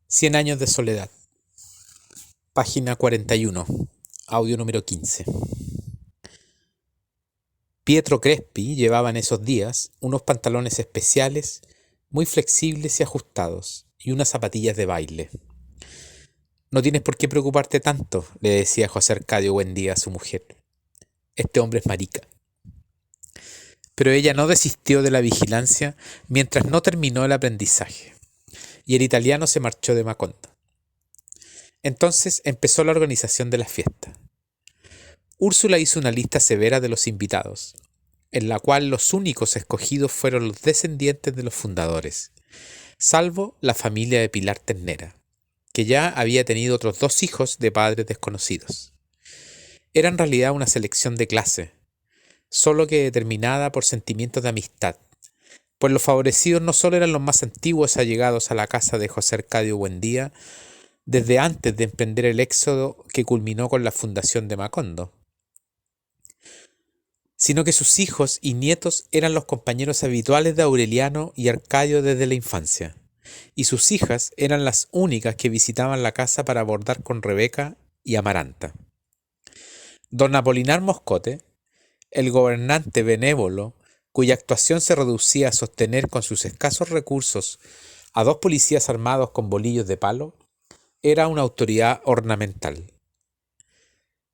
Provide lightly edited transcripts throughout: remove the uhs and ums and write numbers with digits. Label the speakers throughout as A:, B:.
A: Cien años de soledad. Página 41. Audio número 15. Pietro Crespi llevaba en esos días unos pantalones especiales, muy flexibles y ajustados, y unas zapatillas de baile. No tienes por qué preocuparte tanto, le decía José Arcadio Buendía a su mujer. Este hombre es marica. Pero ella no desistió de la vigilancia mientras no terminó el aprendizaje, y el italiano se marchó de Macondo. Entonces empezó la organización de la fiesta. Úrsula hizo una lista severa de los invitados, en la cual los únicos escogidos fueron los descendientes de los fundadores, salvo la familia de Pilar Ternera, que ya había tenido otros 2 hijos de padres desconocidos. Era en realidad una selección de clase, solo que determinada por sentimientos de amistad, pues los favorecidos no solo eran los más antiguos allegados a la casa de José Arcadio Buendía, desde antes de emprender el éxodo que culminó con la fundación de Macondo, sino que sus hijos y nietos eran los compañeros habituales de Aureliano y Arcadio desde la infancia, y sus hijas eran las únicas que visitaban la casa para abordar con Rebeca y Amaranta. Don Apolinar Moscote, el gobernante benévolo, cuya actuación se reducía a sostener con sus escasos recursos a 2 policías armados con bolillos de palo, era una autoridad ornamental.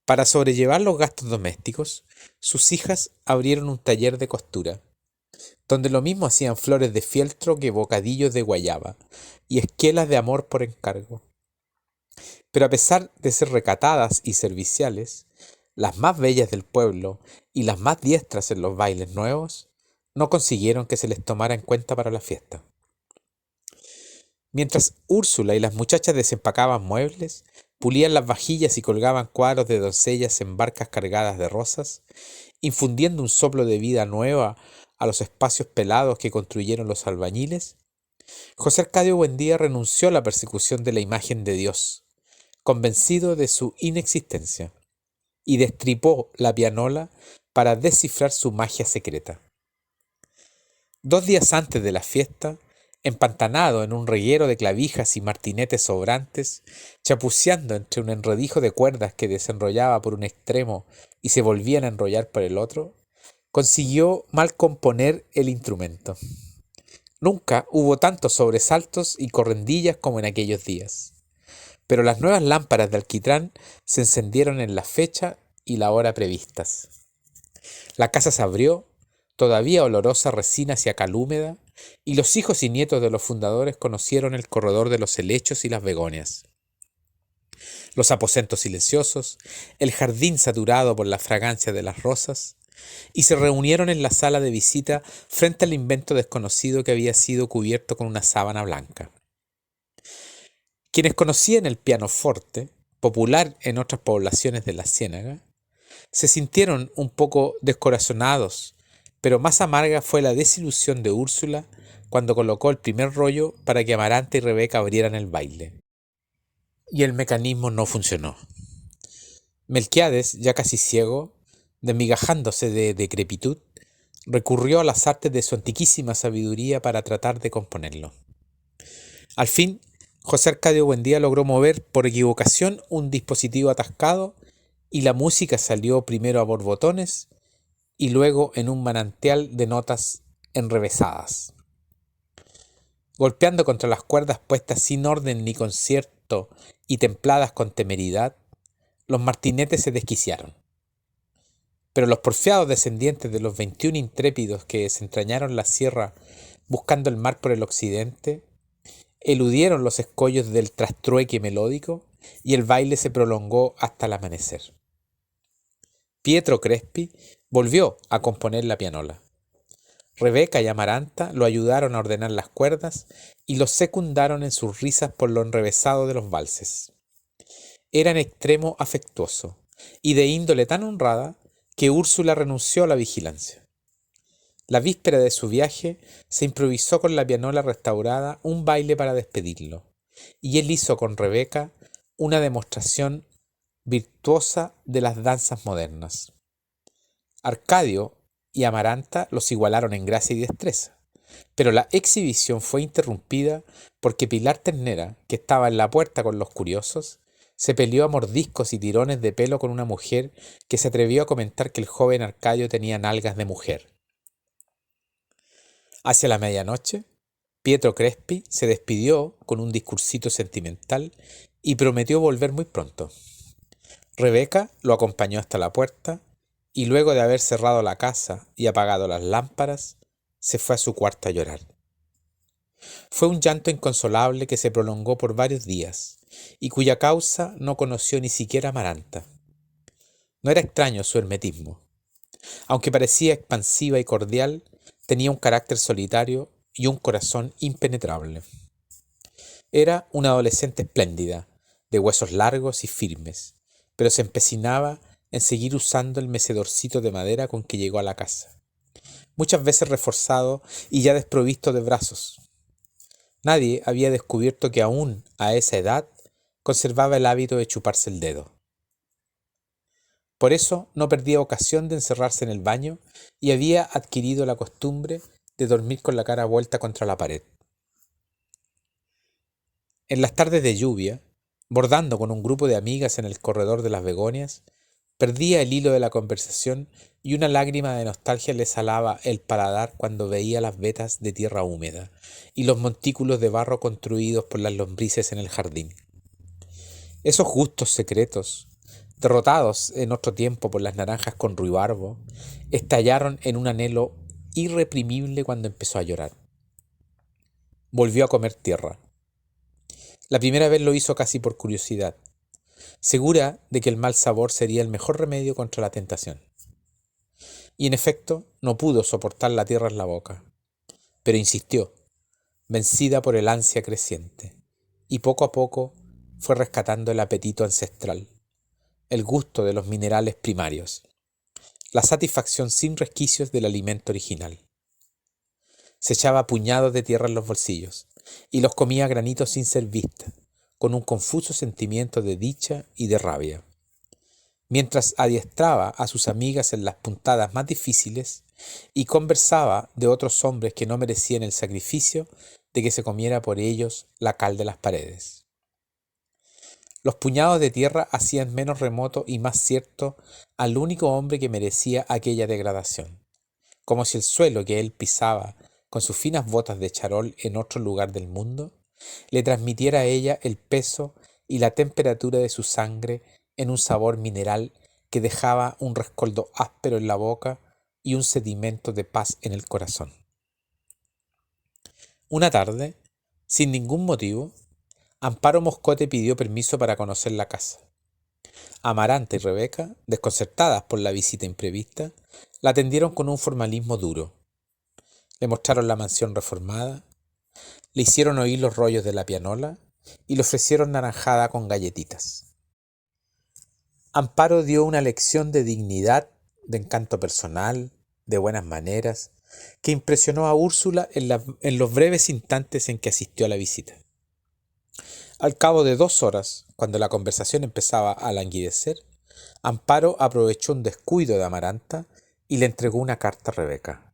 A: Para sobrellevar los gastos domésticos, sus hijas abrieron un taller de costura, donde lo mismo hacían flores de fieltro que bocadillos de guayaba y esquelas de amor por encargo. Pero a pesar de ser recatadas y serviciales, las más bellas del pueblo y las más diestras en los bailes nuevos, no consiguieron que se les tomara en cuenta para la fiesta. Mientras Úrsula y las muchachas desempacaban muebles, pulían las vajillas y colgaban cuadros de doncellas en barcas cargadas de rosas, infundiendo un soplo de vida nueva a los espacios pelados que construyeron los albañiles, José Arcadio Buendía renunció a la persecución de la imagen de Dios, convencido de su inexistencia, y destripó la pianola para descifrar su magia secreta. 2 días antes de la fiesta, empantanado en un reguero de clavijas y martinetes sobrantes, chapuceando entre un enredijo de cuerdas que desenrollaba por un extremo y se volvían a enrollar por el otro, consiguió mal componer el instrumento. Nunca hubo tantos sobresaltos y correndillas como en aquellos días, pero las nuevas lámparas de alquitrán se encendieron en la fecha y la hora previstas. La casa se abrió, todavía olorosa resina hacia cal húmeda, y los hijos y nietos de los fundadores conocieron el corredor de los helechos y las begonias, los aposentos silenciosos, el jardín saturado por la fragancia de las rosas, y se reunieron en la sala de visita frente al invento desconocido que había sido cubierto con una sábana blanca. Quienes conocían el pianoforte, popular en otras poblaciones de la Ciénaga, se sintieron un poco descorazonados, pero más amarga fue la desilusión de Úrsula cuando colocó el primer rollo para que Amaranta y Rebeca abrieran el baile. Y el mecanismo no funcionó. Melquiades, ya casi ciego, desmigajándose de decrepitud, recurrió a las artes de su antiquísima sabiduría para tratar de componerlo. Al fin, José Arcadio Buendía logró mover por equivocación un dispositivo atascado y la música salió primero a borbotones y luego en un manantial de notas enrevesadas. Golpeando contra las cuerdas puestas sin orden ni concierto y templadas con temeridad, los martinetes se desquiciaron. Pero los porfiados descendientes de los 21 intrépidos que desentrañaron la sierra buscando el mar por el occidente, eludieron los escollos del trastrueque melódico y el baile se prolongó hasta el amanecer. Pietro Crespi volvió a componer la pianola. Rebeca y Amaranta lo ayudaron a ordenar las cuerdas y lo secundaron en sus risas por lo enrevesado de los valses. Era en extremo afectuoso y de índole tan honrada que Úrsula renunció a la vigilancia. La víspera de su viaje se improvisó con la pianola restaurada un baile para despedirlo, y él hizo con Rebeca una demostración virtuosa de las danzas modernas. Arcadio y Amaranta los igualaron en gracia y destreza, pero la exhibición fue interrumpida porque Pilar Ternera, que estaba en la puerta con los curiosos, se peleó a mordiscos y tirones de pelo con una mujer que se atrevió a comentar que el joven Arcadio tenía nalgas de mujer. Hacia la medianoche, Pietro Crespi se despidió con un discursito sentimental y prometió volver muy pronto. Rebeca lo acompañó hasta la puerta y luego de haber cerrado la casa y apagado las lámparas, se fue a su cuarto a llorar. Fue un llanto inconsolable que se prolongó por varios días y cuya causa no conoció ni siquiera Amaranta. No era extraño su hermetismo. Aunque parecía expansiva y cordial, tenía un carácter solitario y un corazón impenetrable. Era una adolescente espléndida, de huesos largos y firmes, pero se empecinaba en seguir usando el mecedorcito de madera con que llegó a la casa, muchas veces reforzado y ya desprovisto de brazos. Nadie había descubierto que aún a esa edad conservaba el hábito de chuparse el dedo. Por eso no perdía ocasión de encerrarse en el baño y había adquirido la costumbre de dormir con la cara vuelta contra la pared. En las tardes de lluvia, bordando con un grupo de amigas en el corredor de las begonias, perdía el hilo de la conversación y una lágrima de nostalgia le salaba el paladar cuando veía las vetas de tierra húmeda y los montículos de barro construidos por las lombrices en el jardín. Esos gustos secretos, derrotados en otro tiempo por las naranjas con ruibarbo, estallaron en un anhelo irreprimible cuando empezó a llorar. Volvió a comer tierra. La primera vez lo hizo casi por curiosidad, segura de que el mal sabor sería el mejor remedio contra la tentación. Y en efecto, no pudo soportar la tierra en la boca, pero insistió, vencida por el ansia creciente, y poco a poco fue rescatando el apetito ancestral, el gusto de los minerales primarios, la satisfacción sin resquicios del alimento original. Se echaba puñados de tierra en los bolsillos y los comía a granitos sin ser vista, con un confuso sentimiento de dicha y de rabia. Mientras adiestraba a sus amigas en las puntadas más difíciles y conversaba de otros hombres que no merecían el sacrificio de que se comiera por ellos la cal de las paredes. Los puñados de tierra hacían menos remoto y más cierto al único hombre que merecía aquella degradación, como si el suelo que él pisaba con sus finas botas de charol en otro lugar del mundo le transmitiera a ella el peso y la temperatura de su sangre en un sabor mineral que dejaba un rescoldo áspero en la boca y un sedimento de paz en el corazón. Una tarde, sin ningún motivo, Amparo Moscote pidió permiso para conocer la casa. Amaranta y Rebeca, desconcertadas por la visita imprevista, la atendieron con un formalismo duro. Le mostraron la mansión reformada, le hicieron oír los rollos de la pianola y le ofrecieron naranjada con galletitas. Amparo dio una lección de dignidad, de encanto personal, de buenas maneras, que impresionó a Úrsula en los breves instantes en que asistió a la visita. Al cabo de 2 horas, cuando la conversación empezaba a languidecer, Amparo aprovechó un descuido de Amaranta y le entregó una carta a Rebeca.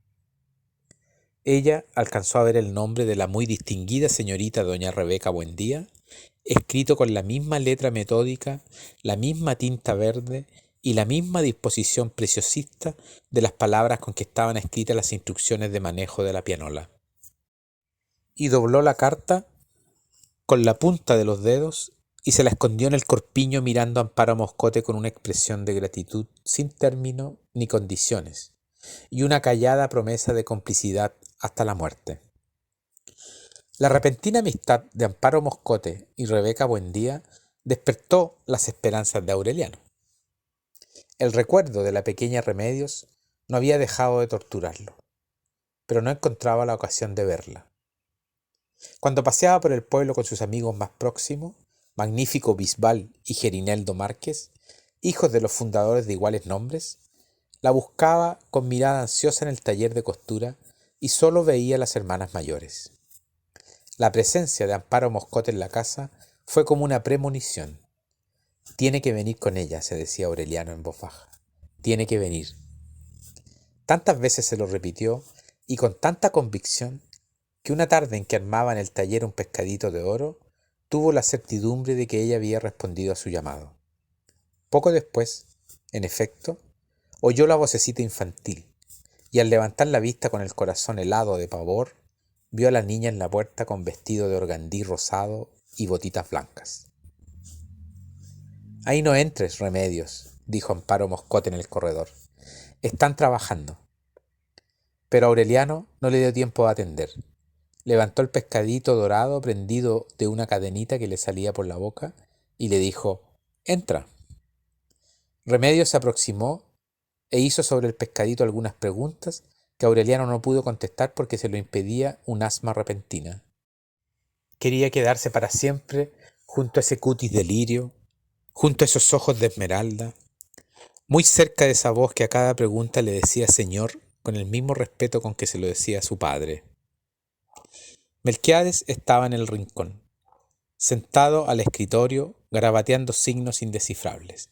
A: Ella alcanzó a ver el nombre de la muy distinguida señorita doña Rebeca Buendía, escrito con la misma letra metódica, la misma tinta verde y la misma disposición preciosista de las palabras con que estaban escritas las instrucciones de manejo de la pianola. Y dobló la carta con la punta de los dedos y se la escondió en el corpiño mirando a Amparo Moscote con una expresión de gratitud sin término ni condiciones y una callada promesa de complicidad hasta la muerte. La repentina amistad de Amparo Moscote y Rebeca Buendía despertó las esperanzas de Aureliano. El recuerdo de la pequeña Remedios no había dejado de torturarlo, pero no encontraba la ocasión de verla. Cuando paseaba por el pueblo con sus amigos más próximos, Magnífico Bisbal y Gerineldo Márquez, hijos de los fundadores de iguales nombres, la buscaba con mirada ansiosa en el taller de costura y solo veía a las hermanas mayores. La presencia de Amparo Moscote en la casa fue como una premonición. Tiene que venir con ella, se decía Aureliano en voz baja. Tiene que venir. Tantas veces se lo repitió y con tanta convicción que una tarde en que armaba en el taller un pescadito de oro, tuvo la certidumbre de que ella había respondido a su llamado. Poco después, en efecto, oyó la vocecita infantil, y al levantar la vista con el corazón helado de pavor, vio a la niña en la puerta con vestido de organdí rosado y botitas blancas. «Ahí no entres, Remedios», dijo Amparo Moscote en el corredor. «Están trabajando». Pero Aureliano no le dio tiempo de atender. Levantó el pescadito dorado prendido de una cadenita que le salía por la boca y le dijo: «Entra». Remedios se aproximó e hizo sobre el pescadito algunas preguntas que Aureliano no pudo contestar porque se lo impedía un asma repentina. Quería quedarse para siempre junto a ese cutis de lirio, junto a esos ojos de esmeralda, muy cerca de esa voz que a cada pregunta le decía señor con el mismo respeto con que se lo decía a su padre. Melquiades estaba en el rincón, sentado al escritorio, garabateando signos indescifrables.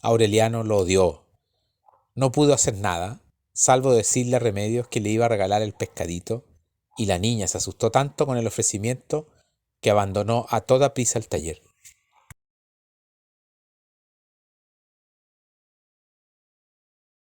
A: Aureliano lo odió. No pudo hacer nada, salvo decirle a Remedios que le iba a regalar el pescadito, y la niña se asustó tanto con el ofrecimiento que abandonó a toda prisa el taller.